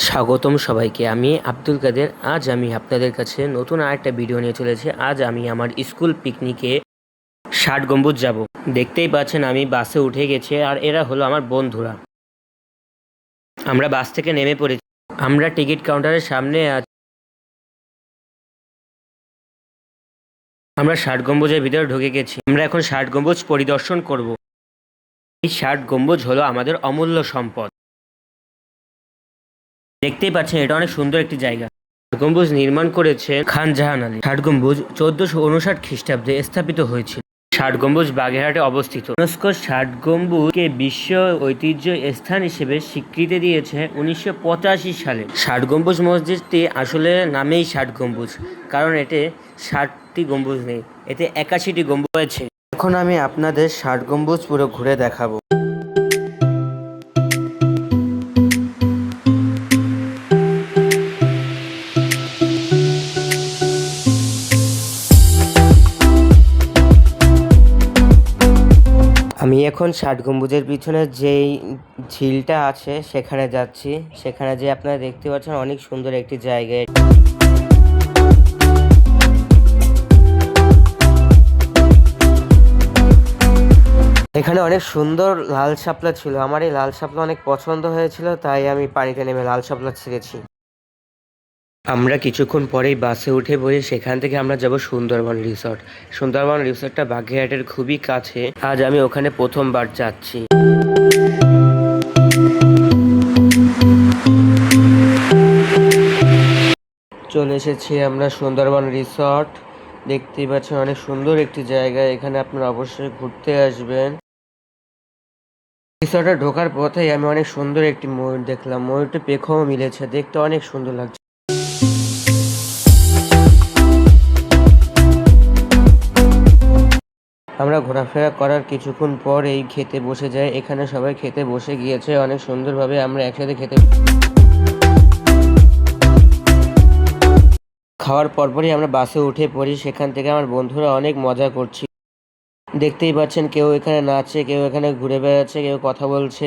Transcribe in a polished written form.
স্বাগতম সবাইকে। আমি আব্দুল কাদের। আজ আমি আপনাদের কাছে নতুন আরেকটা ভিডিও নিয়ে চলেছি। আজ আমি আমার স্কুল পিকনিকে ৬০ গম্বুজ যাব। দেখতেই পাচ্ছেন আমি বাসে উঠে গেছি, আর এরা হলো আমার বন্ধুরা। আমরা বাস থেকে নেমে পড়েছি। আমরা টিকিট কাউন্টারের সামনে আমরা ৬০ গম্বুজের ভিতরে ঢুকে গেছি। আমরা এখন ৬০ গম্বুজ পরিদর্শন করব। এই ৬০ গম্বুজ হলো আমাদের অমূল্য সম্পদ। দেখতেই পাচ্ছেন এটা অনেক সুন্দর একটি জায়গা। গম্বুজ নির্মাণ করেছে খান জাহান আলী। ৬০ গম্বুজ ১৪৫৯ খ্রিস্টাব্দে স্থাপিত হয়েছিল। ৬০ গম্বুজ বাগেরহাটে অবস্থিত। ইউনেস্কো ৬০ গম্বুজকে বিশ্ব ঐতিহ্য স্থান হিসেবে স্বীকৃতি দিয়েছে ১৯৮৫ সালে। ৬০ গম্বুজ মসজিদটি আসলে নামেই ৬০ গম্বুজ, কারণ এতে ৬০টি গম্বুজ নেই, এতে ৮১টি গম্বুজ রয়েছে। এখন আমি আপনাদের ৬০ গম্বুজ পুরো ঘুরে দেখাবো। আমি এখন ৬০ গম্বুজের পিছনে যেই ঝিলটা আছে সেখানে যাচ্ছি। সেখানে যে আপনারা দেখতে পাচ্ছেন অনেক সুন্দর একটি জায়গা। এখানে অনেক সুন্দর লাল শাপলা ছিল। আমার এই লাল শাপলা অনেক পছন্দ হয়েছিল, তাই আমি পানিতে নেমে লাল শাপলা ছেড়েছি। আমরা কিছুক্ষণ পরেই বাসে উঠে পড়ি। সেখান থেকে আমরা যাব সুন্দরবন রিসর্ট। সুন্দরবন রিসর্টটা বাগেরহাটের খুবই কাছে। আজ আমি ওখানে প্রথমবার যাচ্ছি। চলে এসেছি আমরা সুন্দরবন রিসর্ট। দেখতেই পাচ্ছেন অনেক সুন্দর একটি জায়গা। এখানে আপনারা অবশ্যই ঘুরতে আসবেন। রিসর্টে ঢোকার পথেই আমি অনেক সুন্দর একটি ময়ূর দেখলাম। ময়ূরটি পেখমও মিলেছে, দেখতে অনেক সুন্দর লাগছে। আমরা ঘোরাফেরা করার কিছুক্ষণ পর এই খেতে বসে যাই। এখানে সবাই খেতে বসে গিয়েছে অনেক সুন্দরভাবে। আমরা একসাথে খাওয়ার পরপরই আমরা বাসে উঠে পড়ি। সেখান থেকে আমার বন্ধুরা অনেক মজা করছি। দেখতেই পাচ্ছেন কেউ এখানে নাচছে, কেউ এখানে ঘুরে বেড়াচ্ছে, কেউ কথা বলছে,